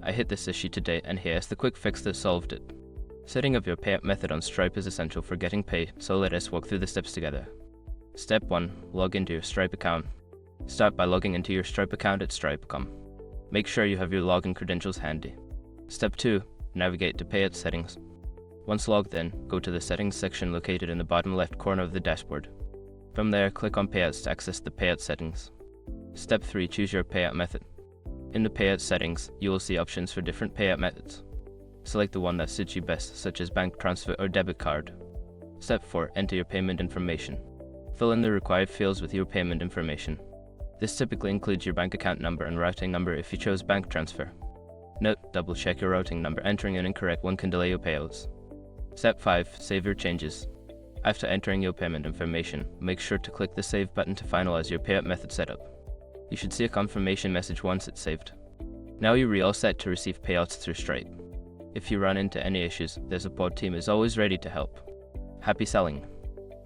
I hit this issue today and here's the quick fix that solved it. Setting up your payout method on Stripe is essential for getting paid, so let us walk through the steps together. Step 1. Log into your Stripe account. Start by logging into your Stripe account at stripe.com. Make sure you have your login credentials handy. Step 2. Navigate to Payout settings. Once logged in, go to the settings section located in the bottom left corner of the dashboard. From there, click on Payouts to access the payout settings. Step 3. Choose your payout method. In the payout settings, you will see options for different payout methods. Select the one that suits you best, such as bank transfer or debit card. Step 4. Enter your payment information. Fill in the required fields with your payment information. This typically includes your bank account number and routing number if you chose bank transfer. Note: double check your routing number. Entering an incorrect one can delay your payouts. Step 5. Save your changes. After entering your payment information, make sure to click the Save button to finalize your payout method setup. You should see a confirmation message once it's saved. Now you're all set to receive payouts through Stripe. If you run into any issues, their support team is always ready to help. Happy selling!